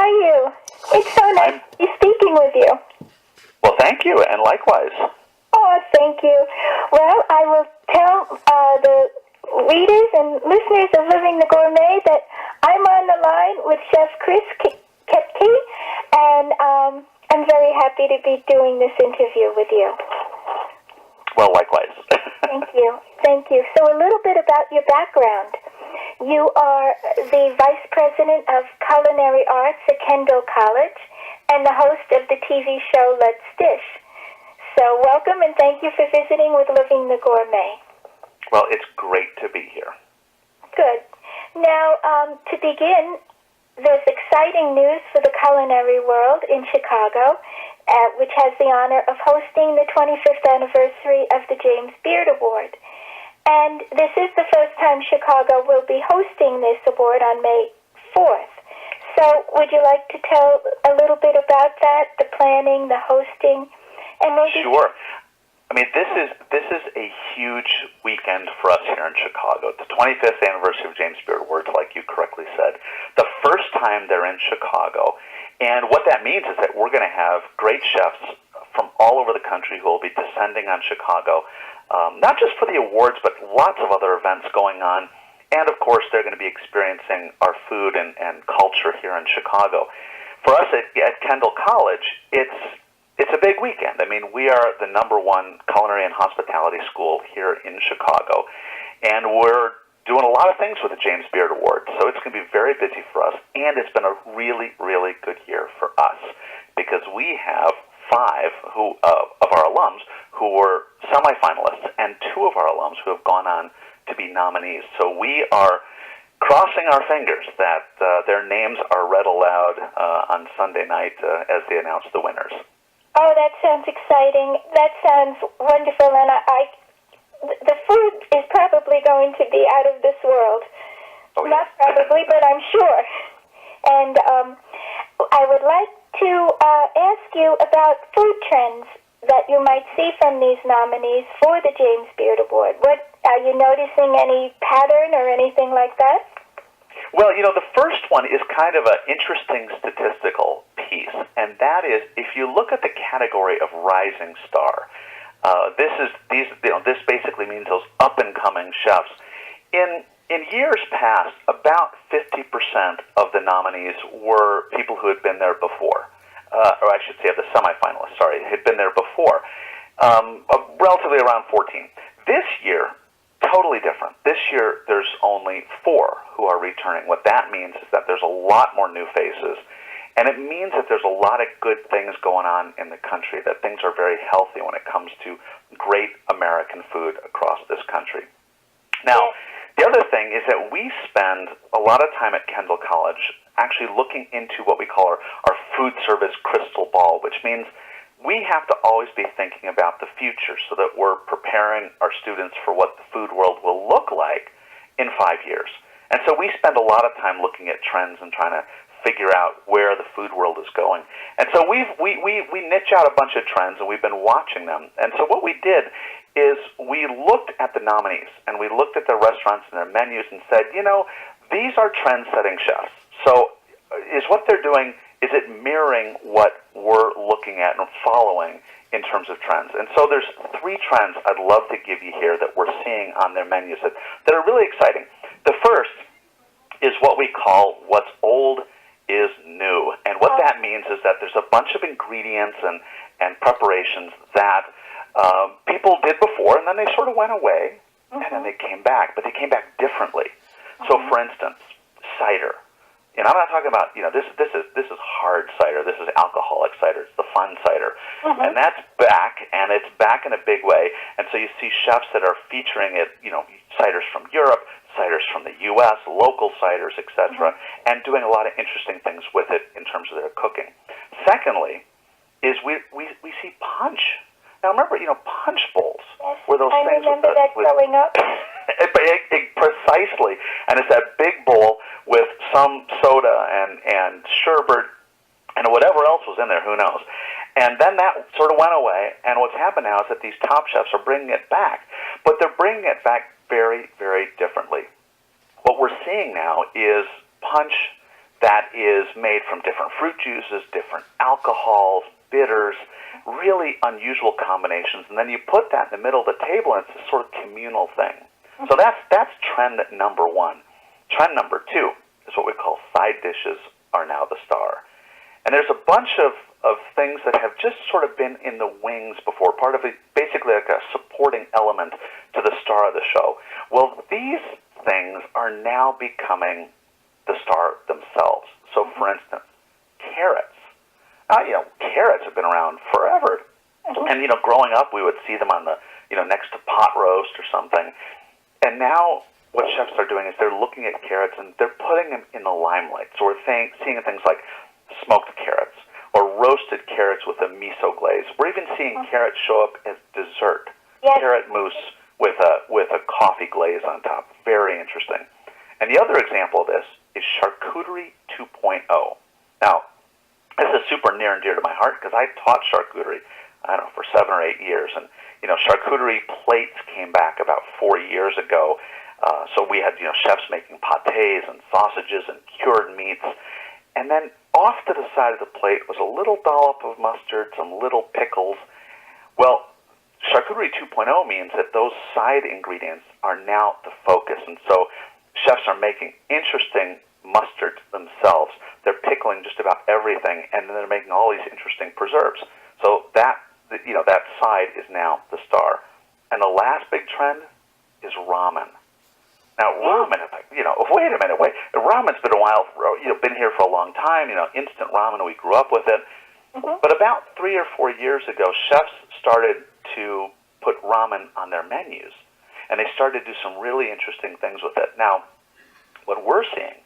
are you? It's so nice to be speaking with you. Well, thank you, and likewise. Oh, thank you. Well, I will tell the readers and listeners of Living the Gourmet that I'm on the line with Chef Chris Koetke, and I'm very happy to be doing this interview with you. Well, likewise. Thank you. So a little bit about your background. You are the Vice President of Culinary Arts at Kendall College and the host of the TV show Let's Dish. So welcome and thank you for visiting with Living the Gourmet. Well, it's great to be here. Good. Now, to begin, there's exciting news for the culinary world in Chicago, which has the honor of hosting the 25th anniversary of the James Beard Award. And this is the first time Chicago will be hosting this award on May 4th. So would you like to tell a little bit about that, the planning, the hosting, and maybe... Sure. I mean, this is a huge weekend for us here in Chicago. The 25th anniversary of James Beard Awards, like you correctly said. The first time they're in Chicago. And what that means is that we're going to have great chefs from all over the country who will be descending on Chicago, not just for the awards, but lots of other events going on. And, of course, they're going to be experiencing our food and culture here in Chicago. For us at Kendall College, it's a big weekend. I mean, we are the #1 culinary and hospitality school here in Chicago, and we're doing a lot of things with the James Beard Award, so it's going to be very busy for us, and it's been a really, really good year for us because we have 5 of our alums who were semifinalists and 2 of our alums who have gone on to be nominees. So we are crossing our fingers that their names are read aloud on Sunday night as they announce the winners. Oh, that sounds exciting. That sounds wonderful, and the food is probably going to be out of this world. Oh, yeah. Not probably, but I'm sure. And I would like to ask you about food trends that you might see from these nominees for the James Beard Award. What are you noticing any pattern or anything like that? Well, the first one is kind of an interesting statistical piece, and that is if you look at the category of rising star, this basically means those up-and-coming chefs. In years past, about 50% of the nominees were people who had been there before, or I should say of the semifinalists, had been there before, relatively around 14. This year, totally different. This year, there's only 4 who are returning. What that means is that there's a lot more new faces, and it means that there's a lot of good things going on in the country, that things are very healthy when it comes to great American food across this country. Now, the other thing is that we spend a lot of time at Kendall College actually looking into what we call our food service crystal ball, which means we have to always be thinking about the future so that we're preparing our students for what the food world will look like in 5 years. And so we spend a lot of time looking at trends and trying to figure out where the food world is going. And so we niche out a bunch of trends, and we've been watching them. And so what we did is we looked at the nominees, and we looked at their restaurants and their menus and said, these are trend-setting chefs. So is what they're doing, is it mirroring what we're looking at and following in terms of trends? And so there's 3 trends I'd love to give you here that we're seeing on their menus that are really exciting. The first is what we call what's old is new. And what that means is that there's a bunch of ingredients and preparations that people did before, and then they sort of went away, and then they came back, but they came back differently. So, for instance, cider. And I'm not talking about, this is hard cider. This is alcoholic cider. It's the fun cider. And that's back, and it's back in a big way. And so you see chefs that are featuring it, ciders from Europe, ciders from the U.S., local ciders, etc., and doing a lot of interesting things with it in terms of their cooking. Secondly, is we see punch. Now remember, punch bowls were those things. I remember that growing up. Precisely, and it's that big bowl with some soda and sherbet and whatever else was in there, who knows. And then that sort of went away, and what's happened now is that these top chefs are bringing it back, but they're bringing it back very, very differently. What we're seeing now is punch that is made from different fruit juices, different alcohols, bitters, really unusual combinations. And then you put that in the middle of the table, and it's a sort of communal thing. So that's trend number one. Trend number two is what we call side dishes are now the star. And there's a bunch of things that have just sort of been in the wings before, part of it, basically like a supporting element to the star of the show. Well, these things are now becoming the star themselves. So, for instance, carrots. Carrots have been around forever. And, growing up, we would see them on the, next to pot roast or something. And now what chefs are doing is they're looking at carrots and they're putting them in the limelight. So we're seeing things like smoked carrots or roasted carrots with a miso glaze. We're even seeing carrots show up as dessert. Yes. Carrot mousse with a coffee glaze on top. Very interesting. And the other example of this is charcuterie 2.0. Now, this is super near and dear to my heart because I taught charcuterie, for 7 or 8 years. And, charcuterie plates came back about 4 years ago. So we had, chefs making pâtés and sausages and cured meats. And then off to the side of the plate was a little dollop of mustard, some little pickles. Well, charcuterie 2.0 means that those side ingredients are now the focus. And so chefs are making interesting mustards themselves. They're pickling just about everything, and then they're making all these interesting preserves. So that side is now the star. And the last big trend is ramen. Now, ramen, wait a minute, ramen's been a while, been here for a long time, instant ramen, we grew up with it. But about 3 or 4 years ago, chefs started to put ramen on their menus, and they started to do some really interesting things with it. Now, what we're seeing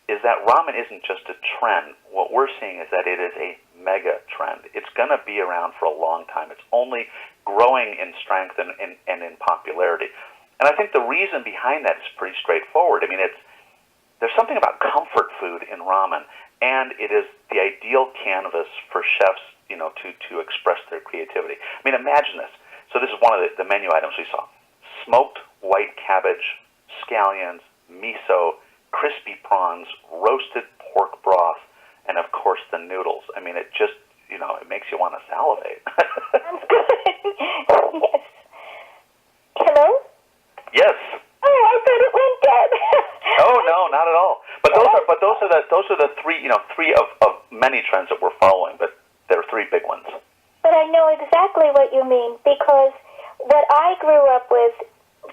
is that ramen isn't just a trend. What we're seeing is that it is a mega trend. It's going to be around for a long time. It's only growing in strength and in popularity. And I think the reason behind that is pretty straightforward. I mean, there's something about comfort food in ramen, and it is the ideal canvas for chefs, to express their creativity. I mean, imagine this. So this is one of the menu items we saw. Smoked white cabbage, scallions, miso, crispy prawns, roasted pork broth, and of course the noodles. I mean, it just, it makes you want to salivate. Sounds good. Yes. Hello? Yes. Oh, I thought it went dead. Oh no, not at all. But those are the three of many trends that we're following. But there are 3 big ones. But I know exactly what you mean, because what I grew up with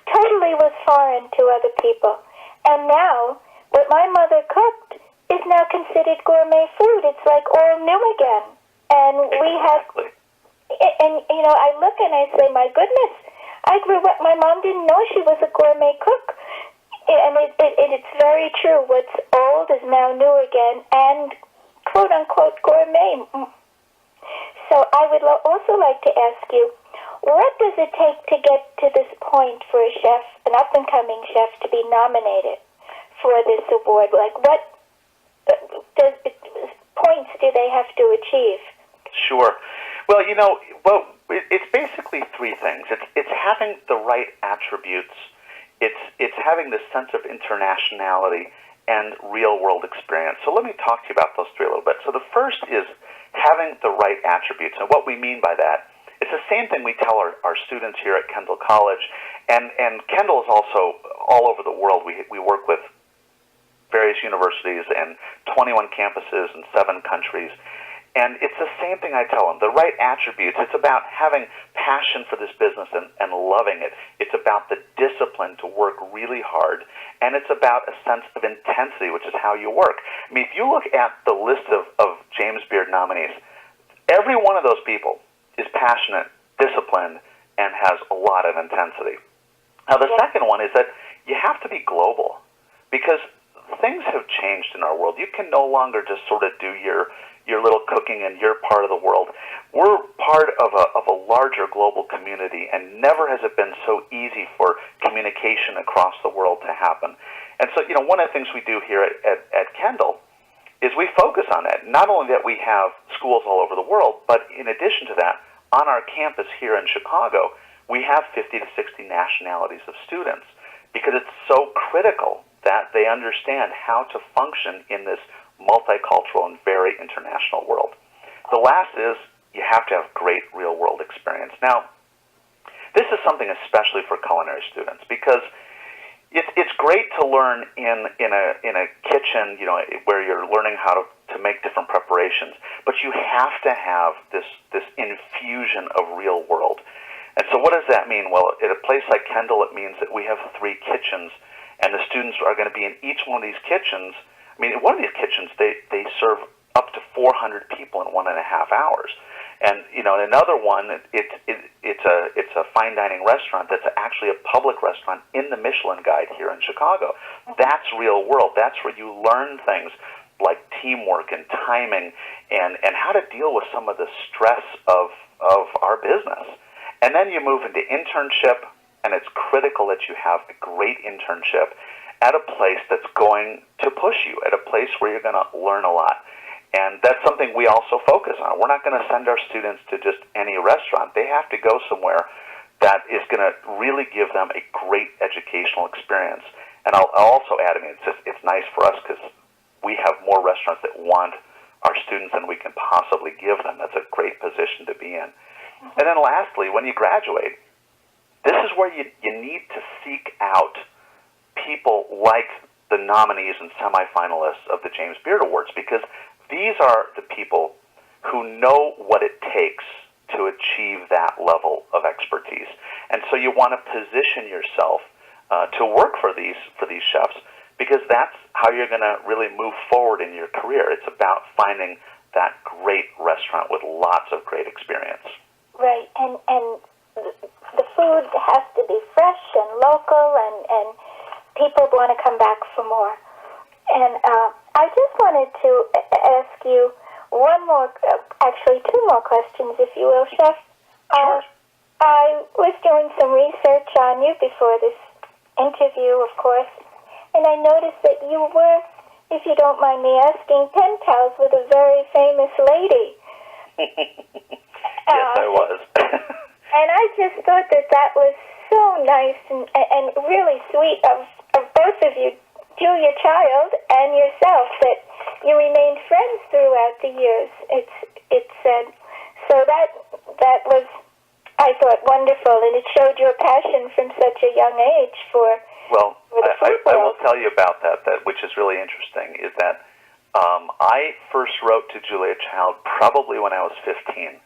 totally was foreign to other people, and now what my mother cooked is now considered gourmet food. It's like all new again, and we have. And I look and I say, my goodness. I grew up, my mom didn't know she was a gourmet cook. And it's very true. What's old is now new again and quote-unquote gourmet. So I would also like to ask you, what does it take to get to this point for a chef, an up-and-coming chef, to be nominated for this award? Like, what points do they have to achieve? Sure. Well, it's basically 3 things. It's having the right attributes. It's having this sense of internationality and real-world experience. So let me talk to you about those 3 a little bit. So the first is having the right attributes. And what we mean by that, it's the same thing we tell our students here at Kendall College. And Kendall is also all over the world. We work with various universities and 21 campuses in 7 countries. And it's the same thing I tell them. The right attributes, it's about having passion for this business and loving it. It's about the discipline to work really hard. And it's about a sense of intensity, which is how you work. I mean, if you look at the list of James Beard nominees, every one of those people is passionate, disciplined, and has a lot of intensity. Now, the second one is that you have to be global, because things have changed in our world. You can no longer just sort of do your little cooking in your part of the world. We're part of a larger global community, and never has it been so easy for communication across the world to happen. And so, one of the things we do here at Kendall is we focus on that. Not only that we have schools all over the world, but in addition to that, on our campus here in Chicago, we have 50 to 60 nationalities of students, because it's so critical that they understand how to function in this multicultural, and very international world. The last is you have to have great real-world experience. Now, this is something especially for culinary students because it's great to learn in a kitchen, where you're learning how to make different preparations, but you have to have this infusion of real world. And so what does that mean? Well, at a place like Kendall, it means that we have 3 kitchens, and the students are going to be in each one of these kitchens. I mean, in one of these kitchens, they serve up to 400 people in 1.5 hours. And in another one, it's a fine dining restaurant that's actually a public restaurant in the Michelin Guide here in Chicago. That's real world. That's where you learn things like teamwork and timing and how to deal with some of the stress of our business. And then you move into internship, and it's critical that you have a great internship at a place that's going to push you, at a place where you're going to learn a lot. And that's something we also focus on. We're not going to send our students to just any restaurant. They have to go somewhere that is going to really give them a great educational experience. And I'll also add, it's nice for us because we have more restaurants that want our students than we can possibly give them. That's a great position to be in. And then lastly, when you graduate, this is where you need to seek out people like the nominees and semifinalists of the James Beard Awards, because these are the people who know what it takes to achieve that level of expertise. And so you want to position yourself to work for these chefs, because that's how you're going to really move forward in your career. It's about finding that great restaurant with lots of great experience. Right, and the food has to be fresh and local, and people want to come back for more. And I just wanted to ask you actually 2 more questions, if you will, Chef. Sure. I was doing some research on you before this interview, of course, and I noticed that you were, if you don't mind me asking, pen pals with a very famous lady. Yes, I was. And I just thought that was so nice and really sweet of both of you, Julia Child and yourself, that you remained friends throughout the years. It's so that was, I thought, wonderful, and it showed your passion from such a young age for the food I world. will tell you about that, which is really interesting, is that I first wrote to Julia Child probably when I was 15.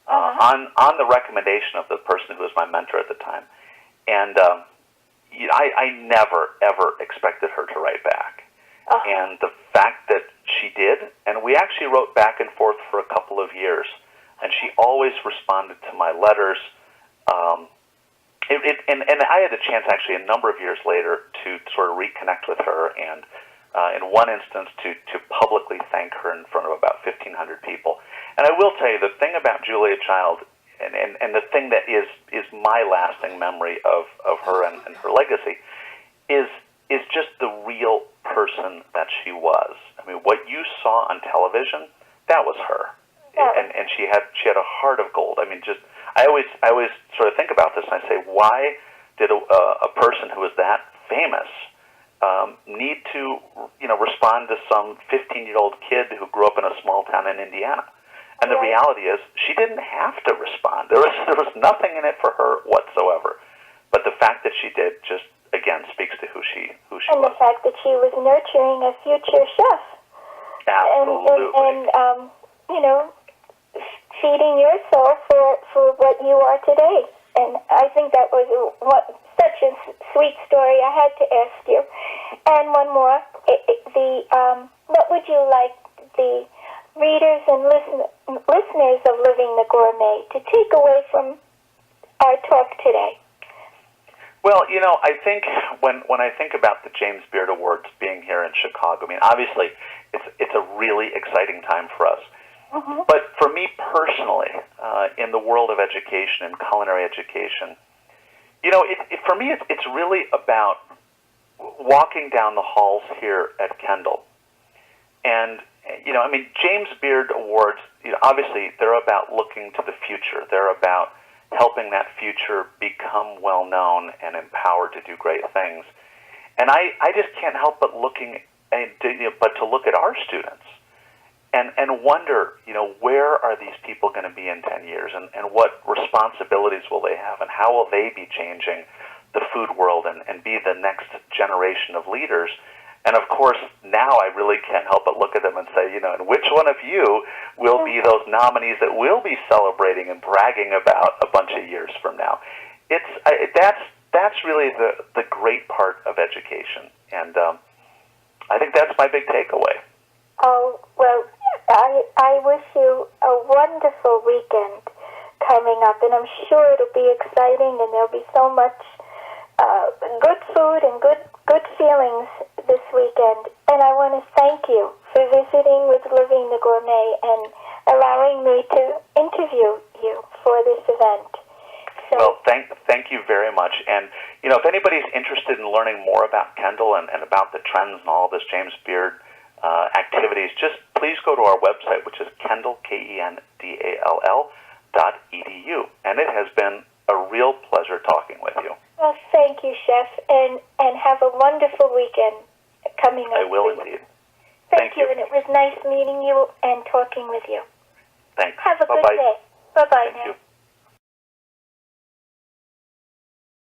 On the recommendation of the person who was my mentor at the time. And I never, ever expected her to write back. And the fact that she did, and we actually wrote back and forth for a couple of years, and she always responded to my letters. And I had a chance actually a number of years later to sort of reconnect with her, and in one instance to publicly thank her in front of about 1,500 people. And I will tell you, the thing about Julia Child, and the thing that is my lasting memory of her and her legacy, is just the real person that she was. I mean, what you saw on television, that was her. Yeah. And she had a heart of gold. I mean, I always sort of think about this, and I say, why did a person who was that famous need to respond to some 15-year-old kid who grew up in a small town in Indiana? And the reality is, she didn't have to respond. There was nothing in it for her whatsoever. But the fact that she did just, again, speaks to who she was. And the fact that she was nurturing a future chef. Absolutely. And feeding your soul for what you are today. And I think that was such a sweet story. I had to ask you. And one more. What would you like the readers and listeners of Living the Gourmet to take away from our talk today? Well, I think when I think about the James Beard Awards being here in Chicago, I mean, obviously, it's a really exciting time for us. Mm-hmm. But for me personally, in the world of education and culinary education, for me, it's really about walking down the halls here at Kendall. And, James Beard Awards, obviously, they're about looking to the future. They're about helping that future become well-known and empowered to do great things. And I just can't help but looking but to look at our students and wonder, where are these people going to be in 10 years, and what responsibilities will they have, and how will they be changing the food world and be the next generation of leaders. And of course, now I really can't help but look at them and say, and which one of you will be those nominees that we'll be celebrating and bragging about a bunch of years from now? That's really the great part of education, and I think that's my big takeaway. Oh, well, I wish you a wonderful weekend coming up, and I'm sure it'll be exciting, and there'll be so much good food and good feelings this weekend. And I want to thank you for visiting with Living the Gourmet and allowing me to interview you for this event. So, well, thank you very much. And, if anybody's interested in learning more about Kendall and about the trends and all this James Beard activities, just please go to our website, which is Kendall, KENDALL.edu. And it has been a real pleasure talking with you. Well, thank you, Chef, and have a wonderful weekend coming up. I will indeed. Thank you, and it was nice meeting you and talking with you. Thanks. Have a Bye-bye. good day. Bye-bye Thank now. you.